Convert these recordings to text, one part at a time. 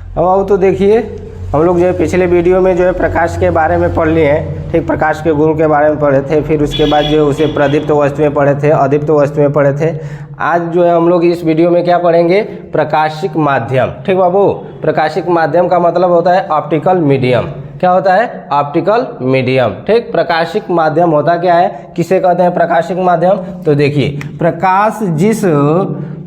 अब तो देखिए, हम लोग जो है पिछले वीडियो में जो है प्रकाश के बारे में पढ़ लिए हैं, ठीक, प्रकाश के गुण के बारे में पढ़े थे, फिर उसके बाद जो है उसे प्रदीप्त वस्तुएं पढ़े थे, अदीप्त वस्तुएं पढ़े थे। आज जो है हम लोग इस वीडियो में क्या पढ़ेंगे, प्रकाशिक माध्यम। ठीक बाबू, प्रकाशिक माध्यम का मतलब होता है ऑप्टिकल मीडियम। क्या होता है, ऑप्टिकल मीडियम। ठीक, प्रकाशिक माध्यम होता क्या है, किसे कहते हैं प्रकाशिक माध्यम? तो देखिए, प्रकाश जिस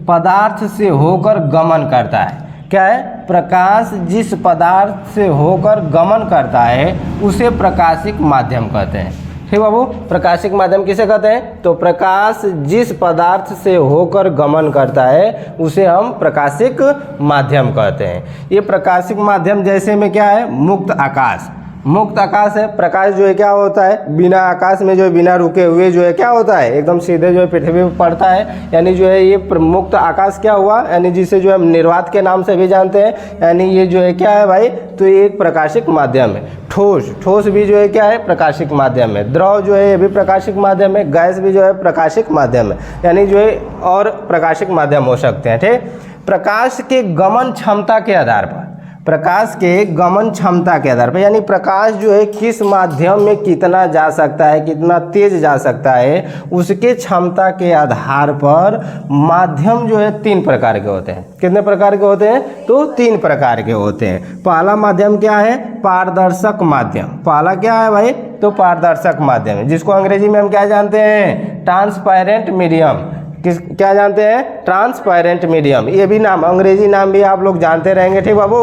पदार्थ से होकर गमन करता है, क्या है, प्रकाश जिस पदार्थ से होकर गमन करता है उसे प्रकाशिक माध्यम कहते हैं। ठीक बाबू, प्रकाशिक माध्यम किसे कहते हैं? तो प्रकाश जिस पदार्थ से होकर गमन करता है उसे हम प्रकाशिक माध्यम कहते हैं। ये प्रकाशिक माध्यम जैसे में क्या है, मुक्त आकाश। मुक्त आकाश है, प्रकाश जो है क्या होता है, बिना आकाश में जो है बिना रुके हुए जो है क्या होता है, एकदम सीधे जो है पृथ्वी पर पड़ता है। यानी जो है ये मुक्त आकाश क्या हुआ, यानी जिसे जो है हम निर्वात के नाम से भी जानते हैं। यानी ये जो है क्या है भाई, तो ये एक प्रकाशिक माध्यम है। ठोस भी जो है क्या है, प्रकाशिक माध्यम है। द्रव जो है ये भी प्रकाशिक माध्यम है। गैस भी जो है प्रकाशिक माध्यम है। यानी जो है और प्रकाशिक माध्यम हो सकते हैं। ठीक, प्रकाश के गमन क्षमता के आधार पर, प्रकाश के गमन क्षमता के आधार पर, यानी प्रकाश जो है किस माध्यम में कितना जा सकता है, कितना तेज जा सकता है, उसके क्षमता के आधार पर माध्यम जो है 3 प्रकार के होते हैं। कितने प्रकार के होते हैं? तो 3 प्रकार के होते हैं। पहला माध्यम क्या है, पारदर्शक माध्यम। पहला क्या है भाई, तो पारदर्शक माध्यम है, जिसको अंग्रेजी में हम क्या जानते हैं, ट्रांसपेरेंट मीडियम। क्या जानते हैं, ट्रांसपेरेंट मीडियम। ये भी नाम, अंग्रेजी नाम भी आप लोग जानते रहेंगे। ठीक बाबू।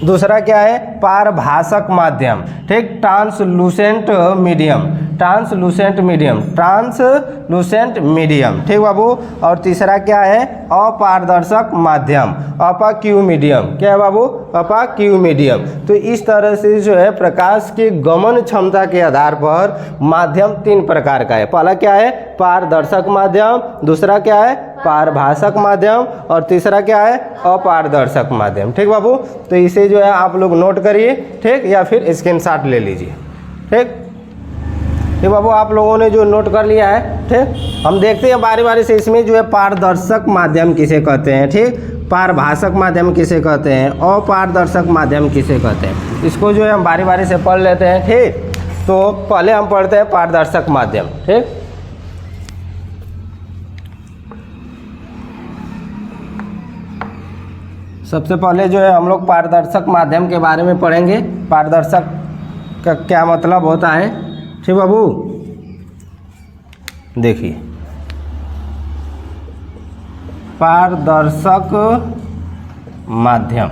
दूसरा क्या है, पारभाषक माध्यम। ठीक, translucent medium. Translucent medium, translucent medium. ठीक बाबू। और तीसरा क्या है, अपारदर्शक माध्यम, अपाक्यू मीडियम। क्या है बाबू, अपाक्यू मीडियम। तो इस तरह से जो है प्रकाश के गमन क्षमता के आधार पर माध्यम 3 प्रकार का है। पहला क्या है, पारदर्शक माध्यम, दूसरा क्या है, पारभाषक माध्यम, और तीसरा क्या है, अपारदर्शक माध्यम। ठीक बाबू, तो इसे जो है आप लोग नोट करिए। ठीक, या फिर स्क्रीनशॉट ले लीजिए। ठीक बाबू, आप लोगों ने जो नोट कर लिया है। ठीक, हम देखते हैं बारी बारी से इसमें जो है पारदर्शक माध्यम किसे कहते हैं, ठीक, पारभाषक माध्यम किसे कहते हैं, अपारदर्शक माध्यम किसे कहते हैं, इसको जो है हम बारी बारी से पढ़ लेते हैं। ठीक, तो पहले हम पढ़ते हैं पारदर्शक माध्यम। ठीक, सबसे पहले जो है हम लोग पारदर्शक माध्यम के बारे में पढ़ेंगे। पारदर्शक का क्या मतलब होता है। ठीक बाबू, देखिए, पारदर्शक माध्यम,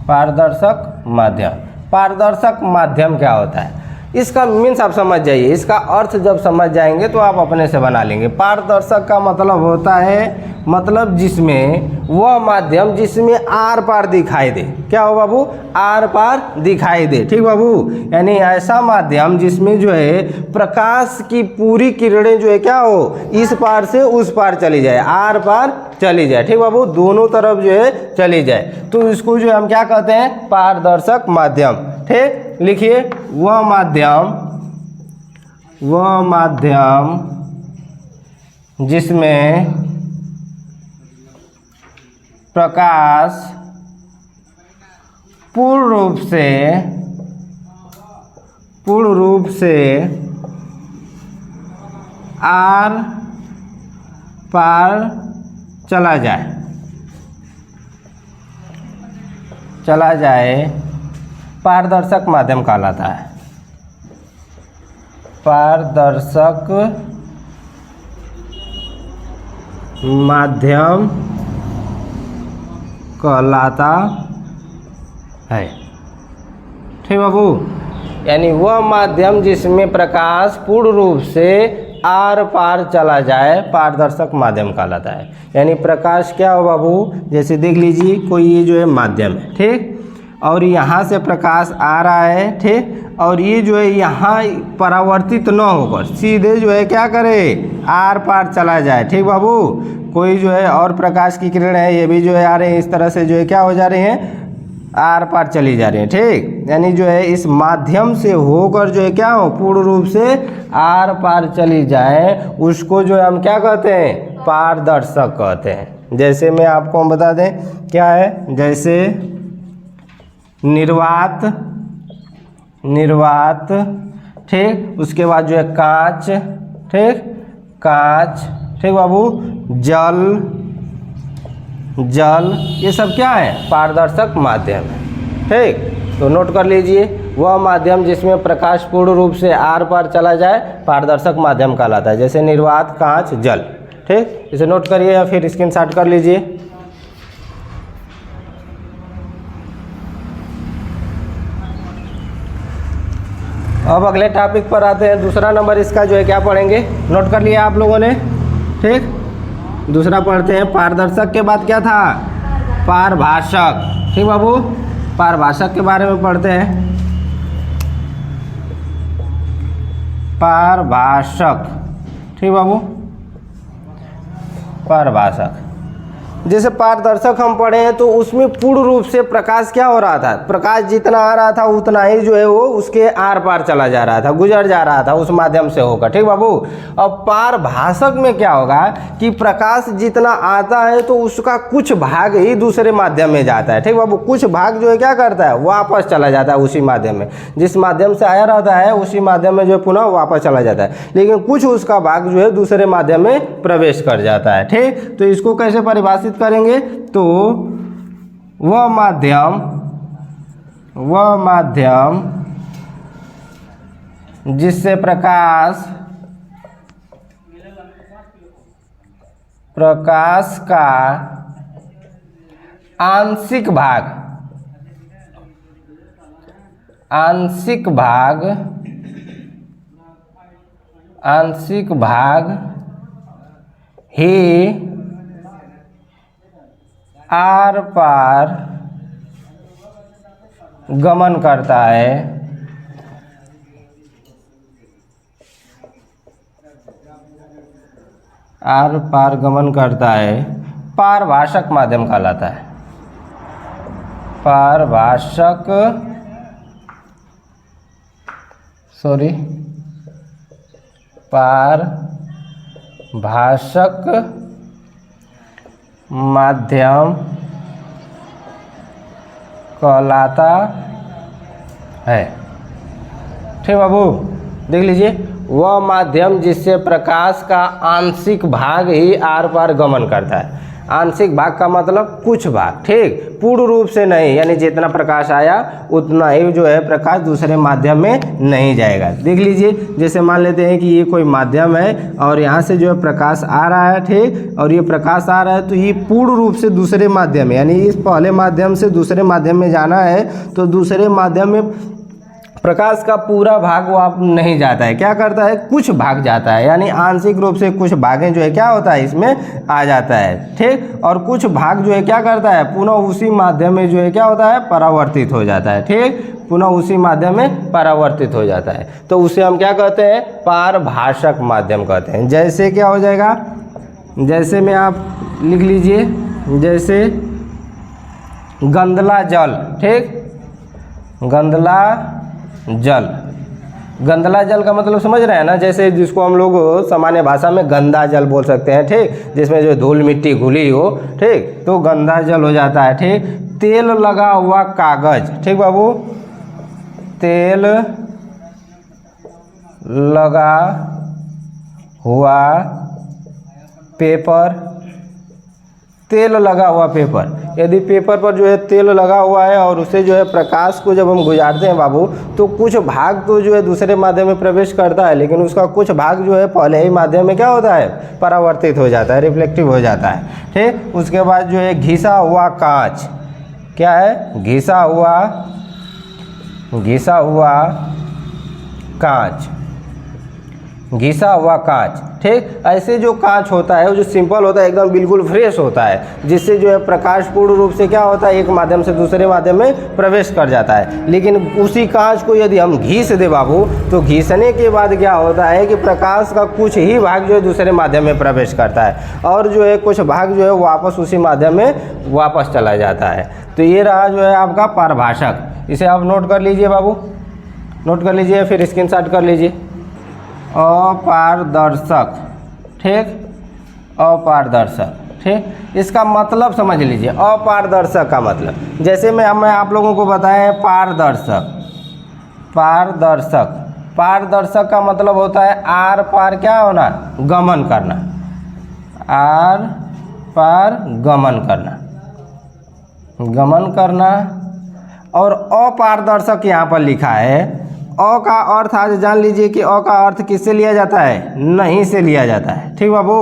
पारदर्शक माध्यम, पारदर्शक माध्यम क्या होता है, इसका मीन्स आप समझ जाइए। इसका अर्थ जब समझ जाएंगे तो आप अपने से बना लेंगे। पारदर्शक का मतलब होता है, मतलब जिसमें वह माध्यम जिसमें आर पार दिखाई दे। क्या हो बाबू, आर पार दिखाई दे। ठीक बाबू, यानी ऐसा माध्यम जिसमें जो है प्रकाश की पूरी किरणें जो है क्या हो, इस पार से उस पार चली जाए, आर पार चली जाए। ठीक बाबू, दोनों तरफ जो है चली जाए, तो इसको जो हम क्या कहते हैं, पारदर्शक माध्यम। ठीक, लिखिए, वह माध्यम जिसमें प्रकाश पूर्ण रूप से आर पार चला जाए, पारदर्शक माध्यम कहलाता है। पारदर्शक माध्यम कहलाता है। ठीक बाबू, यानी वह माध्यम जिसमें प्रकाश पूर्ण रूप से आर पार चला जाए, पारदर्शक माध्यम कहलाता है। यानी प्रकाश क्या हो बाबू, जैसे देख लीजिए, कोई ये जो है माध्यम है, ठीक, और यहाँ से प्रकाश आ रहा है। ठीक, और ये जो है यहाँ परावर्तित न होकर सीधे जो है क्या करे, आर पार चला जाए। ठीक बाबू, कोई जो है और प्रकाश की किरण है, ये भी जो है आ रहे हैं, इस तरह से जो है क्या हो जा रहे हैं, आर पार चली जा रही है। ठीक, यानी जो है इस माध्यम से होकर जो है क्या हो, पूर्ण रूप से आर पार चली जाए, उसको जो है हम क्या कहते हैं, पारदर्शक कहते हैं। जैसे में आपको हम बता दें क्या है, जैसे निर्वात, निर्वात, ठीक। उसके बाद जो है कांच, ठीक, कांच, ठीक बाबू। जल, जल, ये सब क्या है, पारदर्शक माध्यम है, ठीक। तो नोट कर लीजिए, वह माध्यम जिसमें प्रकाश पूर्ण रूप से आर पार चला जाए पारदर्शक माध्यम कहलाता है, जैसे निर्वात, कांच, जल, ठीक। इसे नोट करिए या फिर स्क्रीनशॉट कर लीजिए। अब अगले टॉपिक पर आते हैं। दूसरा नंबर इसका जो है क्या पढ़ेंगे, नोट कर लिया आप लोगों ने, ठीक। दूसरा पढ़ते हैं। पारदर्शक के बाद क्या था, पारभाषक, ठीक बाबू। पारभाषक के बारे में पढ़ते हैं। पारभाषक, ठीक बाबू। पारभाषक, जैसे पारदर्शक हम पढ़े हैं तो उसमें पूर्ण रूप से प्रकाश क्या हो रहा था, प्रकाश जितना आ रहा था उतना ही जो है वो उसके आर पार चला जा रहा था, गुजर जा रहा था उस माध्यम से होकर, ठीक बाबू। अब पारभाषक में क्या होगा कि प्रकाश जितना आता है तो उसका कुछ भाग ही दूसरे माध्यम में जाता है, ठीक बाबू। कुछ भाग जो है क्या करता है, वापस चला जाता है उसी माध्यम में, जिस माध्यम से आया रहता है उसी माध्यम में जो है पुनः वापस चला जाता है, लेकिन कुछ उसका भाग जो है दूसरे माध्यम में प्रवेश कर जाता है, ठीक। तो इसको कैसे परिभाषित करेंगे, तो वह माध्यम जिससे प्रकाश का आंशिक भाग ही आर पार गमन करता है, आर पार गमन करता है, पारभाषक माध्यम कहलाता है। पारभाषक, पारभाषक माध्यम कहलाता है, ठीक बाबू। देख लीजिए, वह माध्यम जिससे प्रकाश का आंशिक भाग ही आर पार गमन करता है। आंशिक भाग का मतलब कुछ भाग, ठीक, पूर्ण रूप से नहीं, यानी जितना प्रकाश आया उतना ही जो है प्रकाश दूसरे माध्यम में नहीं जाएगा। देख लीजिए, जैसे मान लेते हैं कि ये कोई माध्यम है और यहाँ से जो है प्रकाश आ रहा है, ठीक, और ये प्रकाश आ रहा है तो ये पूर्ण रूप से दूसरे माध्यम में, यानी इस पहले माध्यम से दूसरे माध्यम में जाना है तो दूसरे माध्यम में प्रकाश का पूरा भाग वो आप नहीं जाता है, क्या करता है, कुछ भाग जाता है, यानी आंशिक रूप से कुछ भागें जो है क्या होता है इसमें आ जाता है, ठीक। और कुछ भाग जो है क्या करता है, पुनः उसी माध्यम में जो है क्या होता है, परावर्तित हो जाता है, ठीक, पुनः उसी माध्यम में परावर्तित हो जाता है। तो उसे हम क्या कहते हैं, पारभाषक माध्यम कहते हैं। जैसे क्या हो जाएगा, जैसे में आप लिख लीजिए, जैसे गंदला जल, ठीक, गंदला जल। गंदला जल का मतलब समझ रहे हैं ना, जैसे जिसको हम लोग सामान्य भाषा में गंदा जल बोल सकते हैं, ठीक, जिसमें जो धूल मिट्टी घुली हो, ठीक, तो गंदा जल हो जाता है, ठीक। तेल लगा हुआ कागज, ठीक बाबू, तेल लगा हुआ पेपर, तेल लगा हुआ पेपर, यदि पेपर पर जो है तेल लगा हुआ है और उसे जो है प्रकाश को जब हम गुजारते हैं बाबू तो कुछ भाग तो जो है दूसरे माध्यम में प्रवेश करता है, लेकिन उसका कुछ भाग जो है पहले ही माध्यम में क्या होता है, परावर्तित हो जाता है, रिफ्लेक्टिव हो जाता है, ठीक। उसके बाद जो है घिसा हुआ कांच, क्या है, घिसा हुआ कांच, घिसा हुआ कांच, ठीक। ऐसे जो कांच होता है वो जो सिंपल होता है एकदम बिल्कुल फ्रेश होता है, जिससे जो है प्रकाश पूर्ण रूप से क्या होता है, एक माध्यम से दूसरे माध्यम में प्रवेश कर जाता है। लेकिन उसी कांच को यदि हम घिस दे बाबू तो घिसने के बाद क्या होता है कि प्रकाश का कुछ ही भाग जो है दूसरे माध्यम में प्रवेश करता है और जो है कुछ भाग जो है वापस उसी माध्यम में वापस चला जाता है। तो ये रहा जो है आपका पारभाषक। इसे आप नोट कर लीजिए बाबू, नोट कर लीजिए, फिर स्क्रीनशॉट कर लीजिए। अपारदर्शक, ठीक, अपारदर्शक, ठीक। इसका मतलब समझ लीजिए, अपारदर्शक का मतलब, जैसे मैं आप लोगों को बताया पारदर्शक। पारदर्शक, पारदर्शक का मतलब होता है आर पार क्या होना, गमन करना, आर पार गमन करना, गमन करना। और अपारदर्शक यहाँ पर लिखा है, अ का अर्थ आज जान लीजिए कि अ का अर्थ किससे लिया जाता है, नहीं से लिया जाता है, ठीक बाबू।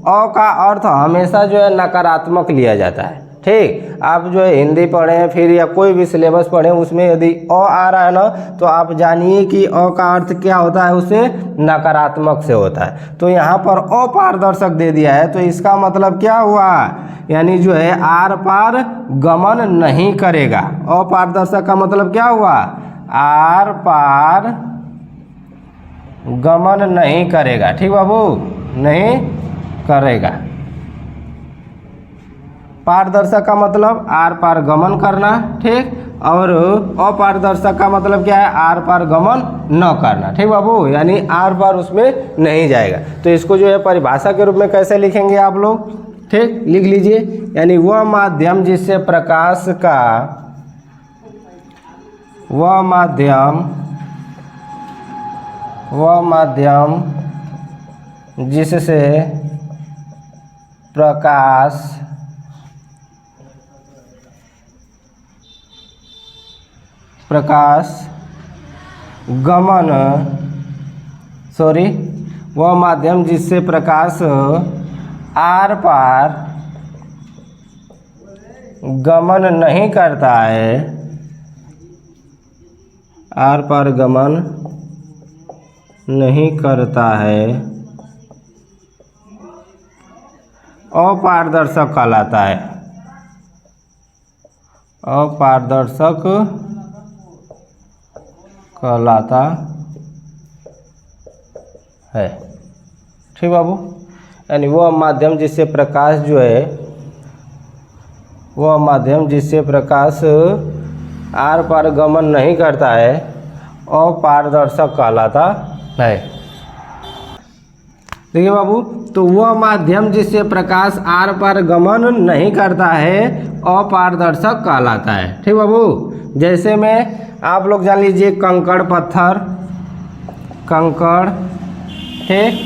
अ का अर्थ हमेशा जो है नकारात्मक लिया जाता है, ठीक। आप जो है हिंदी पढ़ें फिर या कोई भी सिलेबस पढ़ें, उसमें यदि अ आ रहा है ना, तो आप जानिए कि अ का अर्थ क्या होता है, उसे नकारात्मक से होता है। तो यहाँ पर अपारदर्शक दे दिया है, तो इसका मतलब क्या हुआ, यानी जो है आर पार गमन नहीं करेगा। अपारदर्शक का मतलब क्या हुआ, आर पार गमन नहीं करेगा, ठीक बाबू, नहीं करेगा। पारदर्शक का मतलब आर पार गमन करना, ठीक। और अपारदर्शक का मतलब क्या है, आर पार गमन न करना, ठीक बाबू, यानी आर पार उसमें नहीं जाएगा। तो इसको जो है परिभाषा के रूप में कैसे लिखेंगे आप लोग, ठीक, लिख लीजिए। यानी वह माध्यम जिससे प्रकाश का, वह माध्यम जिससे प्रकाश गमन, वह माध्यम जिससे प्रकाश आर पार गमन नहीं करता है, आर पार गमन नहीं करता है, अपारदर्शक कहलाता है, अपारदर्शक कहलाता है, ठीक बाबू। यानी वह माध्यम जिससे प्रकाश जो है, वह माध्यम जिससे प्रकाश आर पार गमन नहीं करता है, अपारदर्शक कहलाता है। देखिए बाबू, तो वह माध्यम जिससे प्रकाश आर पार गमन नहीं करता है, अपारदर्शक कहलाता है, ठीक बाबू। जैसे में आप लोग जान लीजिए कंकड़ पत्थर, कंकड़, ठीक,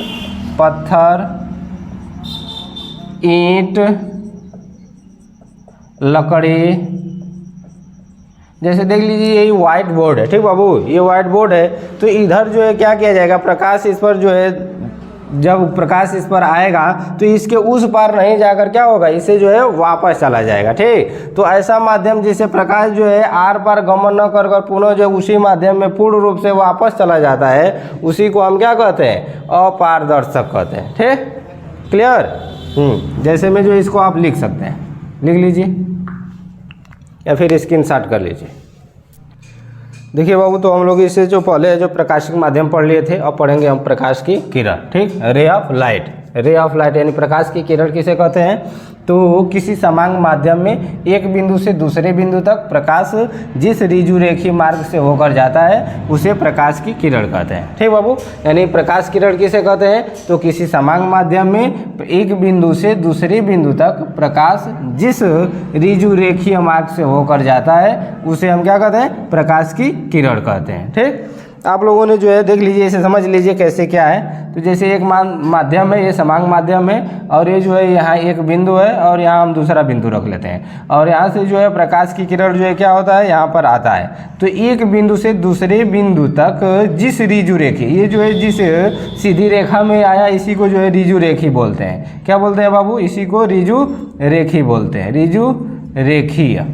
पत्थर, ईंट, लकड़ी। जैसे देख लीजिए यही व्हाइट बोर्ड है, ठीक बाबू, ये व्हाइट बोर्ड है। तो इधर जो है क्या किया जाएगा, प्रकाश इस पर जो है, जब प्रकाश इस पर आएगा तो इसके उस पार नहीं जाकर क्या होगा, इसे जो है वापस चला जाएगा, ठीक। तो ऐसा माध्यम जिससे प्रकाश जो है आर पार गमन न कर पुनः जो उसी माध्यम में पूर्ण रूप से वापस चला जाता है, उसी को हम क्या कहते हैं, अपारदर्शक कहते हैं, ठीक, क्लियर। जैसे में जो इसको आप लिख सकते हैं, लिख लीजिए या फिर स्क्रीनशॉट कर लीजिए। देखिए बाबू, तो हम लोग इससे जो पहले जो प्रकाशिक माध्यम पढ़ लिए थे, अब पढ़ेंगे हम प्रकाश की किरण, ठीक, ray of light. Ray of light यानी प्रकाश की किरण किसे कहते हैं, तो किसी समान माध्यम में एक बिंदु से दूसरे बिंदु तक प्रकाश जिस ऋजुरेखी मार्ग से होकर जाता है, उसे प्रकाश की किरण कहते हैं, ठीक बाबू। यानी प्रकाश किरण किसे कहते हैं, तो किसी समान माध्यम में एक बिंदु से दूसरे बिंदु तक प्रकाश जिस ऋजुरेखीय मार्ग से होकर जाता है, उसे हम क्या कहते हैं, प्रकाश की किरण कहते हैं, ठीक। आप लोगों ने जो है देख लीजिए, इसे समझ लीजिए कैसे क्या है। तो जैसे एक माध्यम है, ये समान माध्यम है, और ये जो है यहाँ एक बिंदु है और यहाँ हम दूसरा बिंदु रख लेते हैं, और यहाँ से जो है प्रकाश की किरण जो है क्या होता है, यहाँ पर आता है। तो एक बिंदु से दूसरे बिंदु तक जिस ऋजु रेखी, ये जो है जिस सीधी रेखा में आया, इसी को जो है ऋजु रेखी बोलते हैं। क्या बोलते हैं बाबू, इसी को ऋजु रेखी बोलते हैं, ऋजु रेखीय,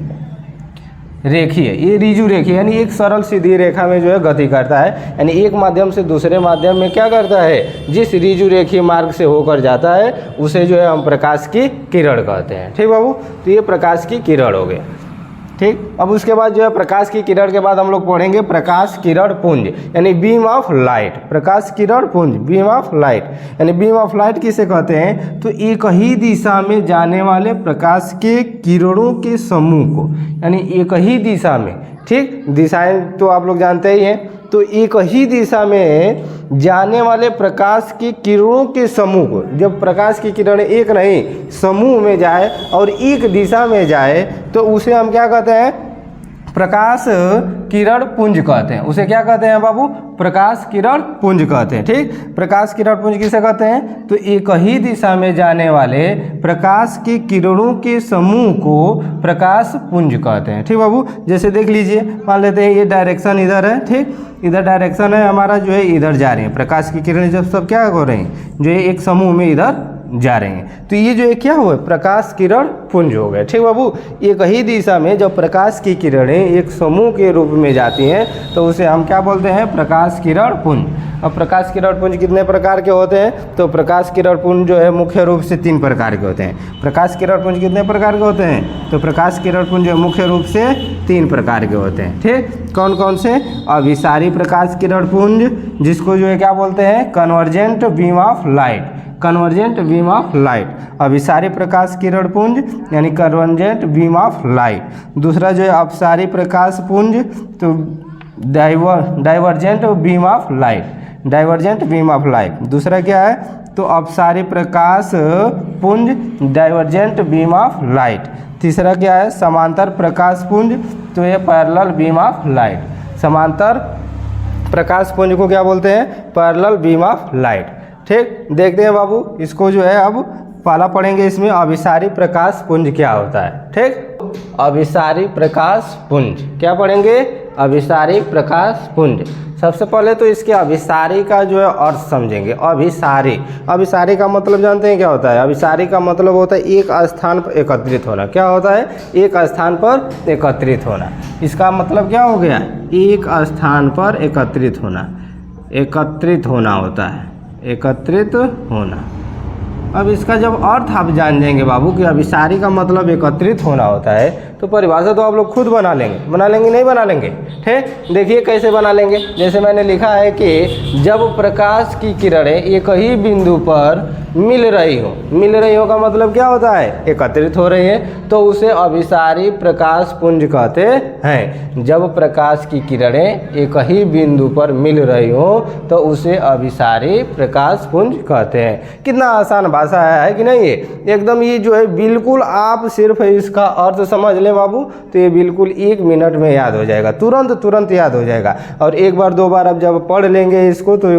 रेखीय, ये ऋजु रेखी यानी एक सरल सीधी रेखा में जो है गति करता है। यानी एक माध्यम से दूसरे माध्यम में क्या करता है, जिस ऋजु रेखीय मार्ग से होकर जाता है, उसे जो है हम प्रकाश की किरण कहते हैं, ठीक बाबू। तो ये प्रकाश की किरण हो गया, ठीक। अब उसके बाद जो है प्रकाश की किरण के बाद हम लोग पढ़ेंगे प्रकाश किरण पुंज, यानी बीम ऑफ लाइट। प्रकाश किरण पुंज, बीम ऑफ लाइट, यानी बीम ऑफ लाइट किसे कहते हैं, तो एक ही दिशा में जाने वाले प्रकाश के किरणों के समूह को, यानी एक ही दिशा में, ठीक, दिशाएं तो आप लोग जानते ही हैं। तो तो एक ही दिशा में जाने वाले प्रकाश की किरणों के समूह को, जब प्रकाश की किरण एक नहीं समूह में जाए और एक दिशा में जाए तो उसे हम क्या कहते हैं, प्रकाश किरण पुंज कहते हैं। उसे क्या कहते हैं बाबू, प्रकाश किरण पुंज कहते हैं। ठीक, प्रकाश किरण पुंज किसे कहते हैं, तो एक ही दिशा में जाने वाले प्रकाश की किरणों के समूह को प्रकाश पुंज कहते हैं। ठीक बाबू, जैसे देख लीजिए, मान लेते हैं ये डायरेक्शन इधर है, ठीक, इधर डायरेक्शन है हमारा, जो है इधर जा रहे हैं प्रकाश की किरणें, जब सब क्या हो रहे हैं, जो है एक समूह में इधर जा रहे हैं, तो ये जो है क्या हुआ, प्रकाश किरण पुंज हो गए। ठीक बाबू, एक ही दिशा में जब प्रकाश की किरणें एक समूह के रूप में जाती हैं तो उसे हम क्या बोलते हैं, प्रकाश किरण पुंज। अब प्रकाश किरण पुंज कितने प्रकार के होते हैं, तो प्रकाश किरण पुंज जो है मुख्य रूप से 3 प्रकार के होते हैं। प्रकाश किरण पुंज कितने प्रकार के होते हैं, तो प्रकाश किरण पुंज मुख्य रूप से 3 प्रकार के होते हैं। ठीक, कौन कौन से, अभिसारी प्रकाश किरण पुंज, जिसको जो है क्या बोलते हैं, convergent beam of light, convergent beam of light, अभिसारी प्रकाश किरण पुंज यानी कन्वर्जेंट बीम ऑफ लाइट। दूसरा जो है अपसारी प्रकाश पुंज, तो divergent beam of light, divergent beam of light. दूसरा क्या है, तो अपसारी प्रकाश पुंज, डाइवर्जेंट बीम ऑफ लाइट। तीसरा क्या है, समांतर प्रकाश पुंज, तो ये पैरेलल बीम ऑफ लाइट। समांतर प्रकाश पुंज को क्या बोलते हैं, पैरेलल बीम ऑफ लाइट। ठीक, देखते हैं बाबू, इसको जो है अब पहला पढ़ेंगे, इसमें अभिसारी प्रकाश पुंज क्या होता है। ठीक, अभिसारी प्रकाश पुंज क्या पढ़ेंगे, अभिसारी प्रकाश पुंज। सबसे पहले तो इसके अभिसारी का जो है अर्थ समझेंगे। अभिसारी, अभिसारी का मतलब जानते हैं क्या होता है, अभिसारी का मतलब होता है एक स्थान पर एकत्रित होना। क्या होता है, एक स्थान पर एकत्रित होना। इसका मतलब क्या हो गया, एक स्थान पर एकत्रित होना, एकत्रित होना होता है, एकत्रित होना। अब इसका जब अर्थ आप जान जाएंगे बाबू कि अभिसारी का मतलब एकत्रित होना होता है, तो परिभाषा तो आप लोग खुद बना लेंगे नहीं बना लेंगे। ठीक, देखिए कैसे बना लेंगे। जैसे मैंने लिखा है कि जब प्रकाश की किरणें एक ही बिंदु पर मिल रही हो का मतलब क्या होता है, एकत्रित हो रही है, तो उसे अभिसारी प्रकाश पुंज कहते हैं। जब प्रकाश की किरणें एक ही बिंदु पर मिल रही हो तो उसे अभिसारी प्रकाश पुंज कहते हैं। कितना आसान भाषा है कि नहीं, ये एकदम, ये जो है बिल्कुल आप सिर्फ इसका अर्थ समझ ले बाबू, तो ये बिल्कुल 1 मिनट में याद हो जाएगा, तुरंत याद हो जाएगा। और एक बार 2 बार अब जब पढ़ लेंगे इसको तो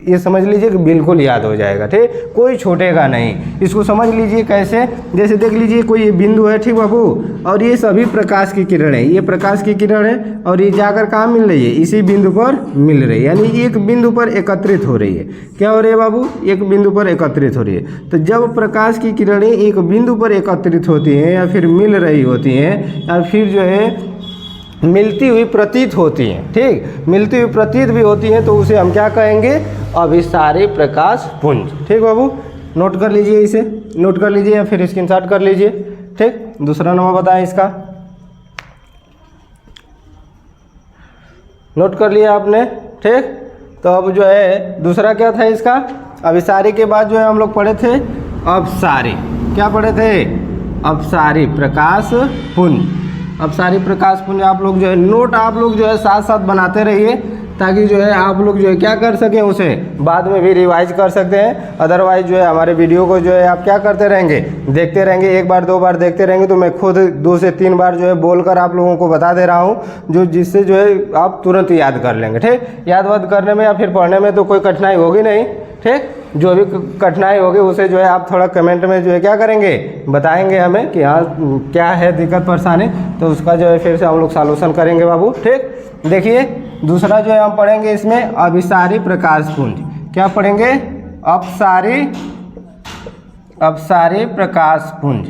ये समझ लीजिए कि बिल्कुल याद हो जाएगा। ठीक, कोई छूटेगा नहीं। इसको समझ लीजिए कैसे, जैसे देख लीजिए कोई ये बिंदु है, ठीक बाबू, और ये सभी प्रकाश की किरण है, ये प्रकाश की किरण है और ये जाकर कहाँ मिल रही है, इसी बिंदु पर मिल रही है, यानी एक बिंदु पर एकत्रित हो रही है। क्या हो रही है बाबू, एक बिंदु पर एकत्रित हो रही है। तो जब प्रकाश की किरणें एक बिंदु पर एकत्रित होती हैं या फिर मिल रही होती हैं या फिर जो है मिलती हुई प्रतीत होती हैं, ठीक, मिलती हुई प्रतीत भी होती हैं, तो उसे हम क्या कहेंगे, अभिसारी प्रकाश पुंज। ठीक बाबू, नोट कर लीजिए, इसे नोट कर लीजिए या फिर स्क्रीनशॉट कर लीजिए। ठीक, दूसरा नंबर बताएं इसका, नोट कर लिया आपने। ठीक, तो अब जो है दूसरा क्या था इसका, अभिसारी के बाद जो है हम लोग पढ़े थे अपसारी। क्या पढ़े थे, अपसारी प्रकाश पुंज। अपसारी प्रकाश पुंज आप लोग जो है नोट आप लोग जो है साथ साथ बनाते रहिए, ताकि जो है आप लोग जो है क्या कर सकें, उसे बाद में भी रिवाइज कर सकते हैं। अदरवाइज जो है हमारे वीडियो को जो है आप क्या करते रहेंगे, देखते रहेंगे, 1 बार 2 बार देखते रहेंगे, तो मैं खुद 2 से 3 बार जो है बोलकर आप लोगों को बता दे रहा हूँ, जो जिससे जो है आप तुरंत याद कर लेंगे। ठीक, याद वाद करने में या फिर पढ़ने में तो कोई कठिनाई होगी नहीं। ठीक, जो भी कठिनाई होगी उसे जो है आप थोड़ा कमेंट में जो है क्या करेंगे, बताएंगे हमें कि हाँ क्या है दिक्कत परेशानी, तो उसका जो है फिर से हम लोग सॉल्यूशन करेंगे बाबू। ठीक, देखिए दूसरा जो है हम पढ़ेंगे इसमें अभिसारी प्रकाश पुंज। क्या पढ़ेंगे, अपसारी प्रकाश पुंज,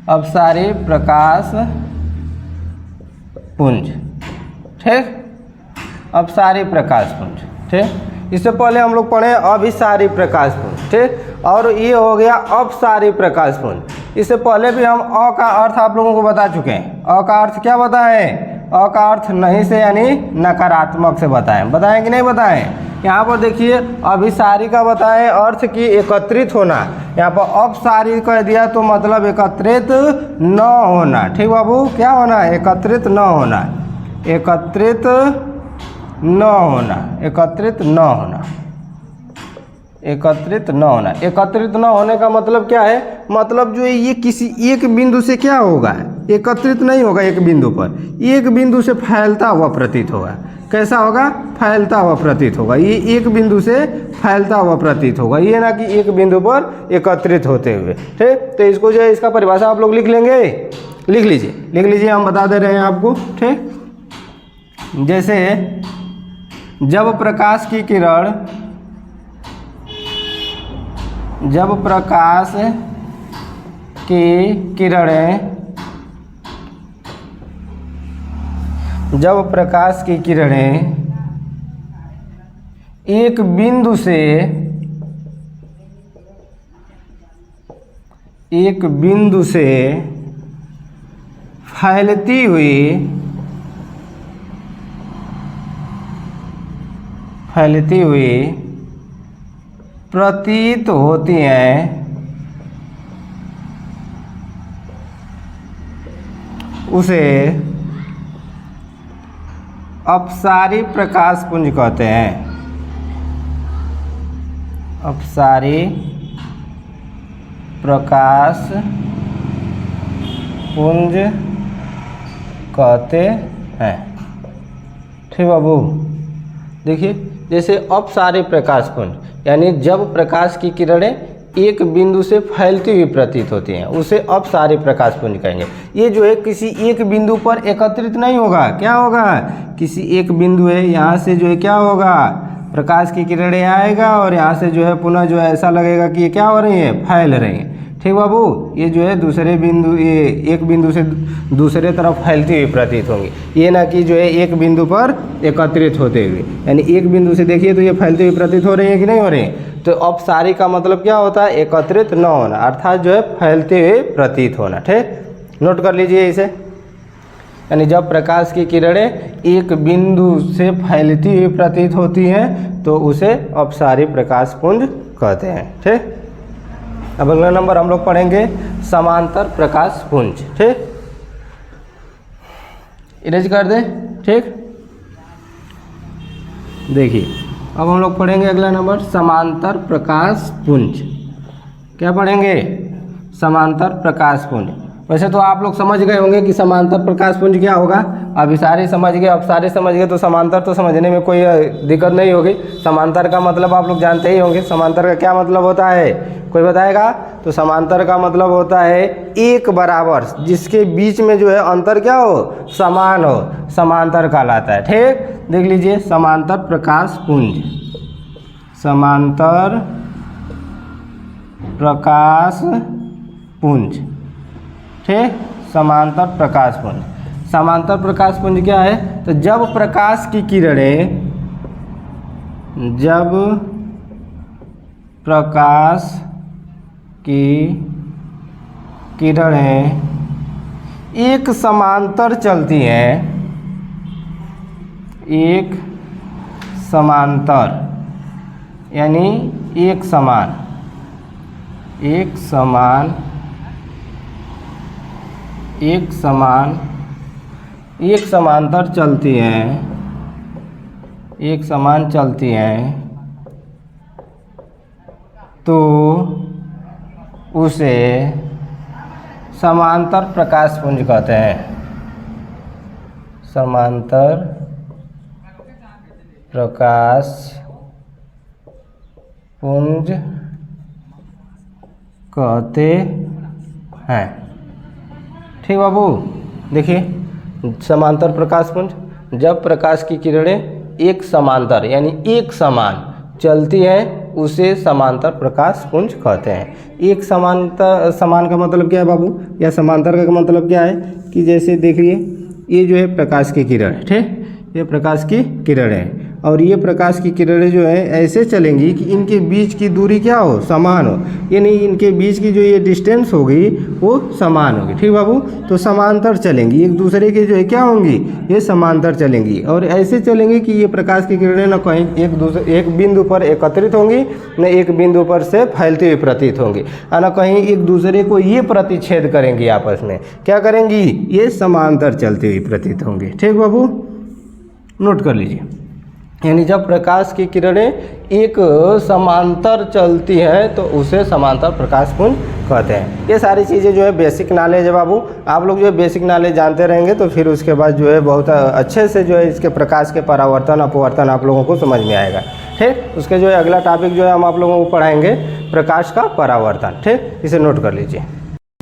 अपसारी प्रकाश पुंज। ठीक, अपसारी प्रकाश पुंज। ठीक, इससे पहले हम लोग पढ़े अभिसारी प्रकाश पुंज। ठीक, और ये हो गया अपसारी प्रकाश पुंज। इससे पहले भी हम अ का अर्थ आप लोगों को बता चुके हैं। अ का अर्थ क्या बताएं, अ का अर्थ नहीं से यानी नकारात्मक से बताएं कि नहीं बताएं। यहाँ पर देखिए अभिसारी का बताएं अर्थ की एकत्रित होना, यहाँ पर अपसारी कह दिया तो मतलब एकत्रित न होना। ठीक बाबू, क्या होना, एकत्रित न होना, एकत्रित न होना, एकत्रित न होना, एकत्रित न होना। एकत्रित न होने का मतलब क्या है? मतलब जो है ये किसी एक बिंदु से क्या होगा, एकत्रित नहीं होगा एक बिंदु पर, एक बिंदु से फैलता हुआ प्रतीत होगा। कैसा होगा? फैलता हुआ प्रतीत होगा। ये एक बिंदु से फैलता हुआ प्रतीत होगा, ये ना कि एक बिंदु पर एकत्रित होते हुए। ठीक, तो इसको जो है इसका परिभाषा आप लोग लिख लेंगे, लिख लीजिए, हम बता दे रहे हैं आपको। ठीक, जैसे जब प्रकाश की किरण, जब प्रकाश की किरणें, जब प्रकाश की किरणें एक बिंदु से, एक बिंदु से फैलती हुई, फैलती हुई प्रतीत होती हैं, उसे अपसारी प्रकाश पुंज कहते हैं। अपसारी प्रकाश पुंज कहते हैं। ठीक बाबू, देखिए जैसे अपसारी प्रकाश पुंज, यानी जब प्रकाश की किरणें एक बिंदु से फैलती हुई प्रतीत होती हैं, उसे अपसारी प्रकाश पुंज कहेंगे। ये जो है किसी एक बिंदु पर एकत्रित नहीं होगा। क्या होगा? किसी एक बिंदु है, यहाँ से जो है क्या होगा, प्रकाश की किरणें आएगा और यहाँ से जो है पुनः जो है ऐसा लगेगा कि ये क्या हो रही है, फैल रही हैं। ठीक बाबू, ये जो है दूसरे बिंदु, ये एक बिंदु से दूसरे तरफ फैलती हुई प्रतीत होंगी, ये ना कि जो है एक बिंदु पर एकत्रित होते हुए। यानी एक बिंदु से देखिए तो ये फैलती हुई प्रतीत हो रही है कि नहीं हो रही है? तो अपसारी का मतलब क्या होता है? एकत्रित न होना, अर्थात जो है फैलते हुए प्रतीत होना। ठीक, नोट कर लीजिए इसे। यानी जब प्रकाश की किरणें एक बिंदु से फैलती हुई प्रतीत होती हैं तो उसे अपसारी प्रकाश पुंज कहते हैं। ठीक, अब अगला नंबर हम लोग पढ़ेंगे समांतर प्रकाश पुंज। ठीक, इरेज कर दें। ठीक, देखिए अब हम लोग पढ़ेंगे अगला नंबर समांतर प्रकाश पुंज। क्या पढ़ेंगे? समांतर प्रकाश पुंज। वैसे तो आप लोग समझ गए होंगे कि समांतर प्रकाश पुंज क्या होगा। अभिसारी समझ गए, अपसारी समझ गए, तो समांतर तो समझने में कोई दिक्कत नहीं होगी। समांतर का मतलब आप लोग जानते ही होंगे। समांतर का क्या मतलब होता है, कोई बताएगा? तो समांतर का मतलब होता है एक बराबर, जिसके बीच में जो है अंतर क्या हो, समान हो, समांतर कहलाता है। ठीक, देख लीजिए समांतर प्रकाश पुंज, समांतर प्रकाश पुंज। ठीक, समांतर प्रकाश पुंज। समांतर प्रकाश पुंज क्या है? तो जब प्रकाश की किरणें, जब प्रकाश की किरणें एक समांतर चलती हैं, एक समांतर यानी एक समान, एक समान, एक समान, एक समांतर चलती हैं, एक समान चलती हैं, तो उसे समांतर प्रकाश पुंज कहते हैं। समांतर प्रकाश पुंज कहते हैं। ठीक बाबू, देखिए समांतर प्रकाश पुंज, जब प्रकाश की किरणें एक समांतर यानी एक समान चलती हैं उसे समांतर प्रकाश पुंज कहते हैं। एक समांतर, समान का मतलब क्या है बाबू, या समांतर का मतलब क्या है कि जैसे देखिए ये जो है प्रकाश की किरण है। ठीक, ये प्रकाश की किरण है और ये प्रकाश की किरणें जो है ऐसे चलेंगी कि इनके बीच की दूरी क्या हो, समान हो, यानी इनके बीच की जो ये डिस्टेंस होगी वो समान होगी। ठीक बाबू, तो समांतर चलेंगी, एक दूसरे के जो है क्या होंगी, ये समांतर चलेंगी और ऐसे चलेंगी कि ये प्रकाश की किरणें न कहीं एक बिंदु पर एकत्रित होंगी, न एक बिंदु पर से फैलती हुई प्रतीत होंगी, और न कहीं एक दूसरे को ये प्रतिच्छेद करेंगी, आपस में क्या करेंगी, ये समांतर चलती हुई प्रतीत होंगी। ठीक बाबू, नोट कर लीजिए। यानी जब प्रकाश की किरणें एक समांतर चलती हैं तो उसे समांतर प्रकाशपुंज कहते हैं। ये सारी चीज़ें जो है बेसिक नॉलेज है बाबू, आप लोग जो है बेसिक नॉलेज जानते रहेंगे तो फिर उसके बाद जो है बहुत अच्छे से जो है इसके प्रकाश के परावर्तन अपवर्तन आप लोगों को समझ में आएगा। ठीक, उसके जो है अगला टॉपिक जो है हम आप लोगों को पढ़ाएंगे प्रकाश का परावर्तन। ठीक, इसे नोट कर लीजिए।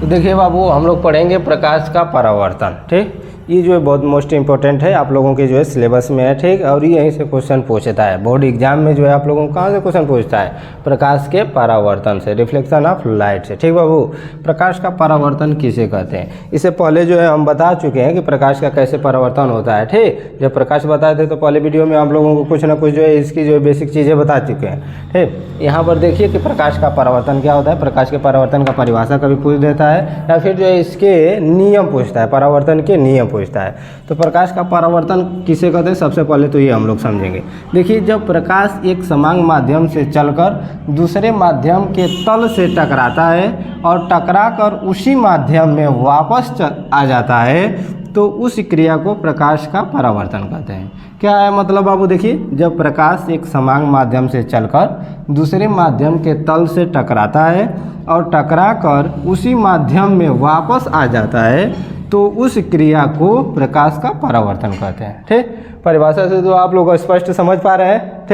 तो देखिए बाबू, हम लोग पढ़ेंगे प्रकाश का परावर्तन। ठीक, ये जो है बहुत मोस्ट इंपॉर्टेंट है, आप लोगों के जो है सिलेबस में है। ठीक, और ये यहीं से क्वेश्चन पूछता है बोर्ड एग्जाम में जो है आप लोगों को कहाँ से क्वेश्चन पूछता है, प्रकाश के परावर्तन से, रिफ्लेक्शन ऑफ लाइट से। ठीक बाबू, प्रकाश का परावर्तन किसे कहते हैं, इससे पहले जो है हम बता चुके हैं कि प्रकाश का कैसे परावर्तन होता है। ठीक, जब प्रकाश बताए थे तो पहले वीडियो में आप लोगों को कुछ ना कुछ जो है इसकी जो है बेसिक चीज़ें बता चुके हैं। ठीक, यहाँ पर देखिए कि प्रकाश का परावर्तन क्या होता है। प्रकाश के परावर्तन का परिभाषा कभी पूछ देता है या फिर जो है इसके नियम पूछता है, परावर्तन के नियम पूछता है। तो प्रकाश का परावर्तन किसे कहते हैं, सबसे पहले तो ये हम लोग समझेंगे। देखिए, जब प्रकाश एक समान माध्यम से चलकर दूसरे माध्यम के तल से टकराता है और टकराकर उसी माध्यम में वापस आ जाता है तो उस क्रिया को प्रकाश का परावर्तन कहते हैं। क्या है मतलब बाबू, देखिए, जब प्रकाश एक समान माध्यम से चलकर दूसरे माध्यम के तल से टकराता है और टकराकर उसी माध्यम में वापस आ जाता है तो उस क्रिया को प्रकाश का परावर्तन कहते हैं। ठीक, परिभाषा से तो आप लोग स्पष्ट समझ पा रहे हैं।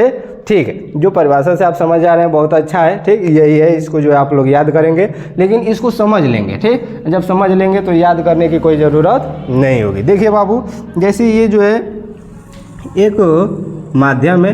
ठीक है, जो परिभाषा से आप समझ आ रहे हैं बहुत अच्छा है। ठीक, यही है, इसको जो है आप लोग याद करेंगे, लेकिन इसको समझ लेंगे। ठीक, जब समझ लेंगे तो याद करने की कोई ज़रूरत नहीं होगी। देखिए बाबू, जैसे ये जो है एक माध्यम है।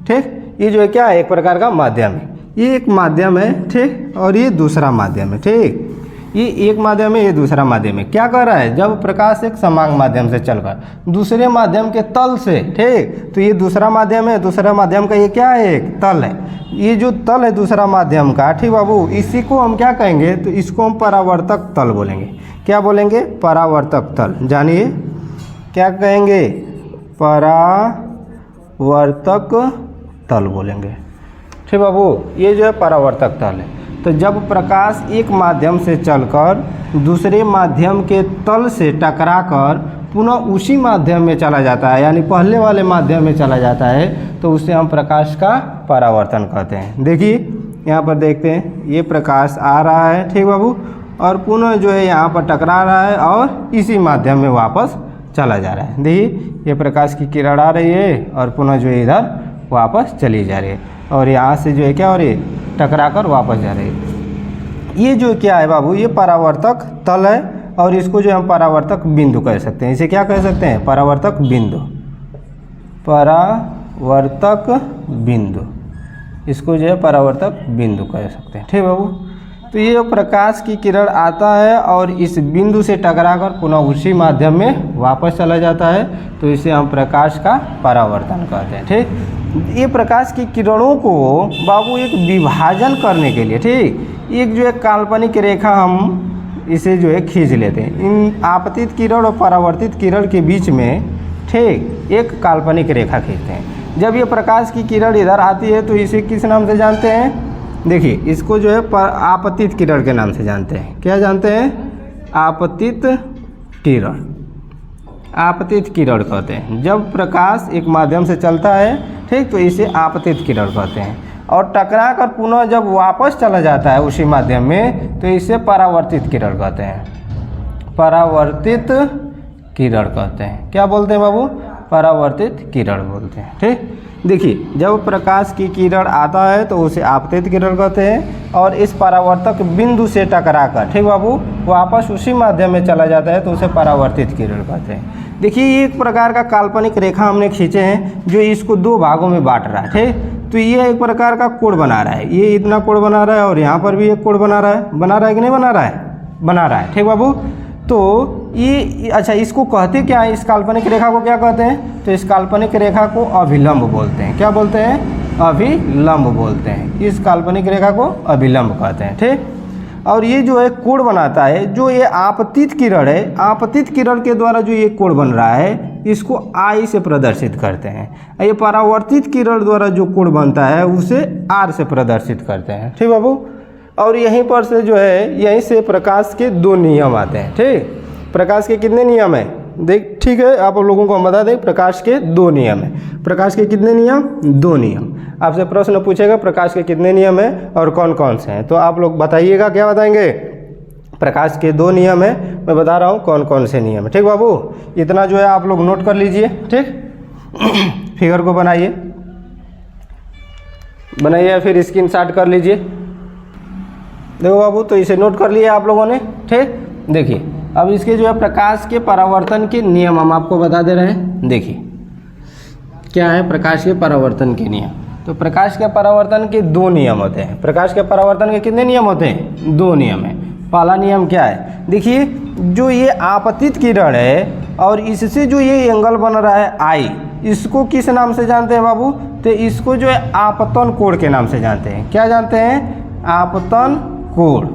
ठीक, ये जो है क्या है, एक प्रकार का माध्यम है। ये एक माध्यम है। ठीक, और ये दूसरा माध्यम है। ठीक, ये एक माध्यम है, ये दूसरा माध्यम है। क्या कर रहा है, जब प्रकाश एक समान माध्यम से चलकर दूसरे माध्यम के तल से, ठीक, तो ये दूसरा माध्यम है, दूसरा माध्यम का ये क्या है, एक तल है। ये जो तल है दूसरा माध्यम का, ठीक बाबू, इसी को हम क्या कहेंगे, तो इसको हम परावर्तक तल बोलेंगे। क्या बोलेंगे, परावर्तक तल। जानिए क्या कहेंगे, परावर्तक तल बोलेंगे। ठीक बाबू, ये जो है परावर्तक तल है। तो जब प्रकाश एक माध्यम से चलकर दूसरे माध्यम के तल से टकराकर पुनः उसी माध्यम में चला जाता है, यानी पहले वाले माध्यम में चला जाता है, तो उसे हम प्रकाश का परावर्तन कहते हैं। देखिए यहाँ पर देखते हैं, ये प्रकाश आ रहा है, ठीक बाबू, और पुनः जो है यहाँ पर टकरा रहा है और इसी माध्यम में वापस चला जा रहा है। देखिए, ये प्रकाश की किरण आ रही है और पुनः जो है इधर वापस चली जा रही है, और यहाँ से जो है क्या हो रही है, टकरा कर वापस जा रही है। ये जो क्या है बाबू, ये परावर्तक तल है, और इसको जो हम परावर्तक बिंदु कह सकते हैं। इसे क्या कह सकते हैं, परावर्तक बिंदु। परावर्तक बिंदु, इसको जो है परावर्तक बिंदु कह सकते हैं। ठीक बाबू, तो ये प्रकाश की किरण आता है और इस बिंदु से टकराकर पुनः उसी माध्यम में वापस चला जाता है, तो इसे हम प्रकाश का परावर्तन कहते हैं। ठीक, ये प्रकाश की किरणों को बाबू एक विभाजन करने के लिए, ठीक, एक जो है काल्पनिक रेखा हम इसे जो है खींच लेते हैं। इन आपतित किरण और परावर्तित किरण के बीच में, ठीक, एक काल्पनिक रेखा खींचते हैं। जब ये प्रकाश की किरण इधर आती है तो इसे किस नाम से जानते हैं, देखिए, इसको जो है आपतित किरण के नाम से जानते हैं। क्या जानते हैं, आपतित किरण। आपतित किरण कहते हैं। जब प्रकाश एक माध्यम से चलता है, ठीक, तो इसे आपतित किरण कहते हैं, और टकरा कर पुनः जब वापस चला जाता है उसी माध्यम में, तो इसे परावर्तित किरण कहते हैं। परावर्तित किरण कहते हैं। क्या बोलते हैं बाबू, परावर्तित किरण बोलते हैं। ठीक, देखिए, जब प्रकाश की किरण आता है तो उसे आपतित किरण कहते हैं, और इस परावर्तक बिंदु से टकराकर, ठीक बाबू, वापस उसी माध्यम में चला जाता है तो उसे परावर्तित किरण कहते हैं। देखिए, ये एक प्रकार का काल्पनिक रेखा हमने खींचे हैं जो इसको दो भागों में बांट रहा है। ठीक, तो ये एक प्रकार का कोण बना रहा है, ये इतना कोण बना रहा है और यहाँ पर भी एक कोण बना रहा है कि नहीं बना रहा है, बना रहा है। ठीक बाबू, तो ये अच्छा, इसको कहते क्या है, इस काल्पनिक रेखा को क्या कहते हैं, तो इस काल्पनिक रेखा को अभिलंब बोलते हैं। क्या बोलते हैं, अभिलंब बोलते हैं। इस काल्पनिक रेखा को अभिलंब कहते हैं। ठीक, और ये जो है कोण बनाता है, जो ये आपतित किरण है, आपतित किरण के द्वारा जो ये कोण बन रहा है, इसको आई से प्रदर्शित करते हैं। ये परावर्तित किरण द्वारा जो कोण बनता है उसे आर से प्रदर्शित करते हैं। ठीक बाबू, और यहीं पर से जो है, यहीं से प्रकाश के दो नियम आते हैं। ठीक, प्रकाश के कितने नियम हैं, देख ठीक है, आप लोगों को हम बता दें प्रकाश के 2 नियम हैं। प्रकाश के कितने नियम? 2 नियम। आपसे प्रश्न पूछेगा प्रकाश के कितने नियम हैं और कौन कौन से हैं, तो आप लोग बताइएगा। क्या बताएंगे? प्रकाश के 2 नियम है, मैं बता रहा हूँ कौन कौन से नियम है। ठीक बाबू, इतना जो है आप लोग नोट कर लीजिए। ठीक फिगर को बनाइए फिर स्क्रीनशॉट कर लीजिए। देखो बाबू, तो इसे नोट कर लिए आप लोगों ने। ठीक, देखिए अब इसके जो है प्रकाश के परावर्तन के नियम हम आपको बता दे रहे हैं। देखिए क्या है प्रकाश के परावर्तन के नियम। तो प्रकाश के परावर्तन के 2 नियम होते हैं। प्रकाश के परावर्तन के कितने नियम होते हैं? 2 नियम है। पहला नियम क्या है? देखिए जो ये आपतित किरण है और इससे जो ये एंगल बन रहा है आई, इसको किस नाम से जानते हैं बाबू? तो इसको जो है आपतन कोण के नाम से जानते हैं। क्या जानते हैं? आपतन कोण,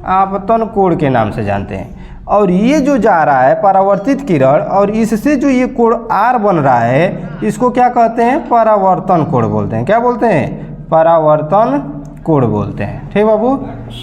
आपतन कोण के नाम से जानते हैं। और ये जो जा रहा है परावर्तित किरण और इससे जो ये कोण आर बन रहा है, इसको क्या कहते हैं? परावर्तन कोण बोलते हैं। क्या बोलते हैं? परावर्तन कोण बोलते हैं। ठीक बाबू,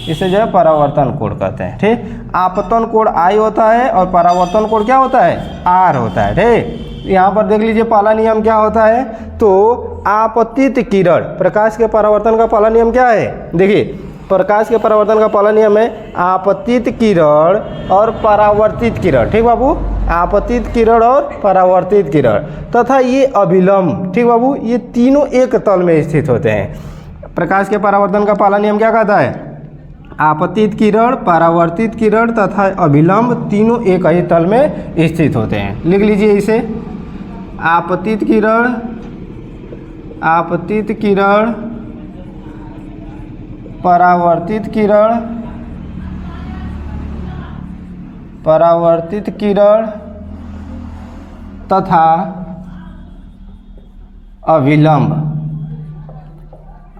इसे जो है परावर्तन कोण कहते हैं। ठीक, आपतन कोण आई होता है और परावर्तन कोण क्या होता है? आर होता है। ठीक, यहाँ पर देख लीजिए पहला नियम क्या होता है। तो आपतित किरण, प्रकाश के परावर्तन का पहला नियम क्या है? देखिए प्रकाश के परावर्तन का पहला नियम है आपतित किरण और परावर्तित किरण। ठीक बाबू, आपतित किरण और परावर्तित किरण तथा ये अभिलंब। ठीक बाबू, ये तीनों एक तल में स्थित होते हैं। प्रकाश के परावर्तन का पहला नियम क्या कहता है? आपतित किरण, परावर्तित किरण तथा अभिलंब तीनों एक ही तल में स्थित होते हैं। लिख लीजिए इसे। आपतित किरण, आपतित किरण, परावर्तित किरण, परावर्तित किरण तथा अभिलंब,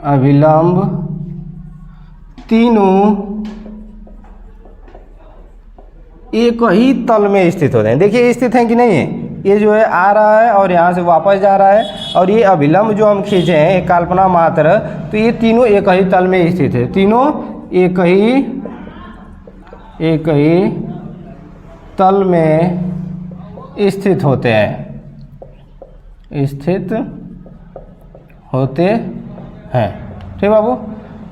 अभिलंब तीनों एक ही तल में स्थित होते हैं। देखिए स्थित हैं कि नहीं है? ये जो है आ रहा है और यहाँ से वापस जा रहा है, और ये अभिलंब जो हम खींचे हैं एक कल्पना मात्र, तो ये तीनों एक ही तल में स्थित है। तीनों एक ही तल में स्थित होते हैं, स्थित होते हैं। ठीक बाबू,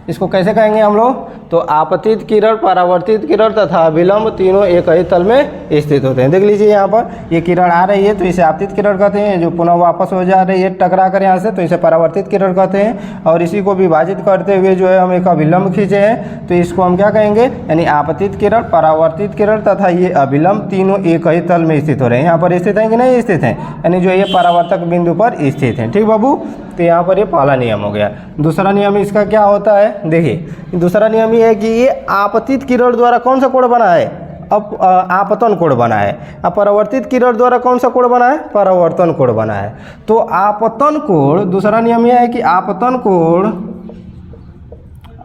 इसको कैसे कहेंगे हम लोग? तो आपतित किरण, परावर्तित किरण तथा अभिलंब तीनों एक ही तल में स्थित होते हैं। देख लीजिए यहाँ पर ये किरण आ रही है तो इसे आपतित किरण कहते हैं, जो पुनः वापस हो जा रही है टकरा कर यहाँ से, तो इसे परावर्तित किरण कहते हैं। और इसी को विभाजित करते हुए जो है हम एक अभिलंब खींचे हैं, तो इसको हम क्या कहेंगे? यानी आपतित किरण, परावर्तित किरण तथा ये अभिलंब तीनों एक ही तल में स्थित हो रहे हैं। यहाँ पर स्थित हैं कि नहीं स्थित हैं? यानी जो ये परावर्तक बिंदु पर स्थित हैं। ठीक बाबू, तो यहाँ पर ये पहला नियम हो गया। दूसरा नियम इसका क्या होता है? देखिए दूसरा नियम ये है कि ये आपतित किरण द्वारा कौन सा कोण बना है? अब आपतन कोण बना है। अब परावर्तित किरण द्वारा कौन सा कोण बना है? परावर्तन कोण बना है। तो आपतन कोण, दूसरा नियम यह है कि आपतन कोण,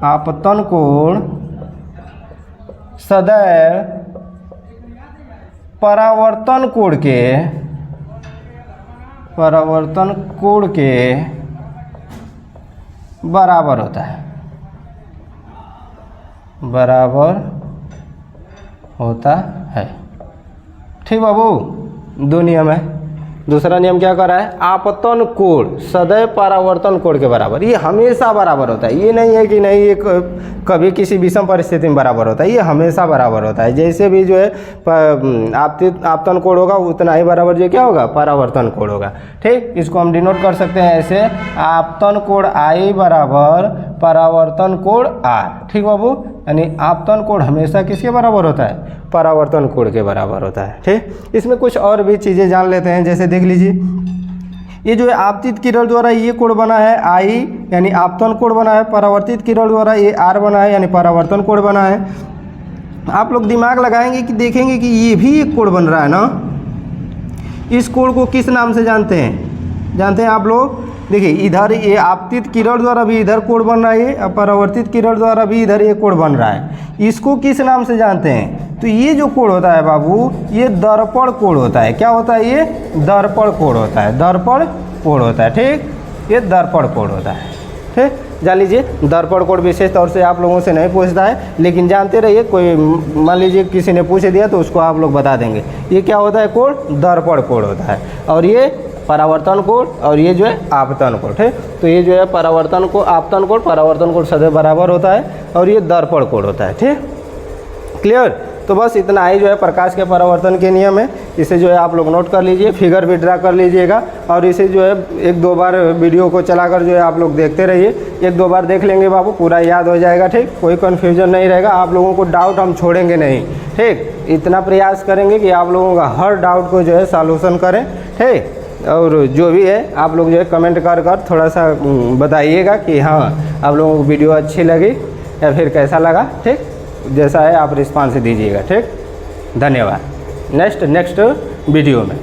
आपतन कोण सदैव परावर्तन कोण के, परावर्तन कोण के बराबर होता है, बराबर होता है। ठीक बाबू, 2 नियम है। दूसरा नियम क्या कर रहा है? आपतन कोण सदैव परावर्तन कोण के बराबर, ये हमेशा बराबर होता है। ये नहीं है कि नहीं ये कभी किसी विषम परिस्थिति में बराबर होता है, ये हमेशा बराबर होता है। जैसे भी जो है आपतन कोण होगा उतना ही बराबर जो क्या होगा? परावर्तन कोण होगा। ठीक, इसको हम डिनोट कर सकते हैं ऐसे, आपतन कोण आई बराबर परावर्तन कोण आर। ठीक बाबू, यानी आपतन कोण हमेशा किसके बराबर होता है? परावर्तन कोण के बराबर होता है। ठीक, इसमें कुछ और भी चीज़ें जान लेते हैं। जैसे देख लीजिए ये जो है आपतित किरण द्वारा ये कोण बना है आई, यानी आपतन कोण बना है। परावर्तित किरण द्वारा ये आर बना है, यानी परावर्तन कोण बना है। आप लोग दिमाग लगाएंगे कि देखेंगे कि ये भी एक कोण बन रहा है ना। इस कोण को किस नाम से जानते हैं? जानते हैं आप लोग? देखिए इधर ये आपतित किरण द्वारा भी इधर कोण बन रहा है, और परावर्तित किरण द्वारा भी इधर ये कोण बन रहा है। इसको किस नाम से जानते हैं? तो ये जो कोण होता है बाबू, ये दर्पण कोण होता है। क्या होता है? ये दर्पण कोण होता है, दर्पण कोण होता है। ठीक, ये दर्पण कोण होता है। ठीक, जान लीजिए दर्पण कोड विशेष तौर से आप लोगों से नहीं पूछता है, लेकिन जानते रहिए, कोई मान लीजिए किसी ने पूछ दिया तो उसको आप लोग बता देंगे। ये क्या होता है कोड? दर्पण कोड होता है। और ये परावर्तन कोड और ये जो है आपतन कोड है। तो ये जो है परावर्तन को आपतन कोड, परावर्तन कोड सदैव बराबर होता है और ये दर्पण कोड होता है। ठीक, क्लियर? तो बस इतना ही जो है प्रकाश के परावर्तन के नियम है। इसे जो है आप लोग नोट कर लीजिए, फिगर भी ड्रा कर लीजिएगा और इसे जो है 1-2 बार वीडियो को चलाकर जो है आप लोग देखते रहिए। 1-2 बार देख लेंगे बाबू, पूरा याद हो जाएगा। ठीक, कोई कन्फ्यूजन नहीं रहेगा, आप लोगों को डाउट हम छोड़ेंगे नहीं। ठीक, इतना प्रयास करेंगे कि आप लोगों का हर डाउट को जो है सॉल्यूशन करें। ठीक, और जो भी है आप लोग जो है कमेंट कर थोड़ा सा बताइएगा कि हाँ आप लोगों को वीडियो अच्छी लगी या फिर कैसा लगा। ठीक, जैसा है आप रिस्पांस दीजिएगा। ठीक, धन्यवाद। नेक्स्ट वीडियो में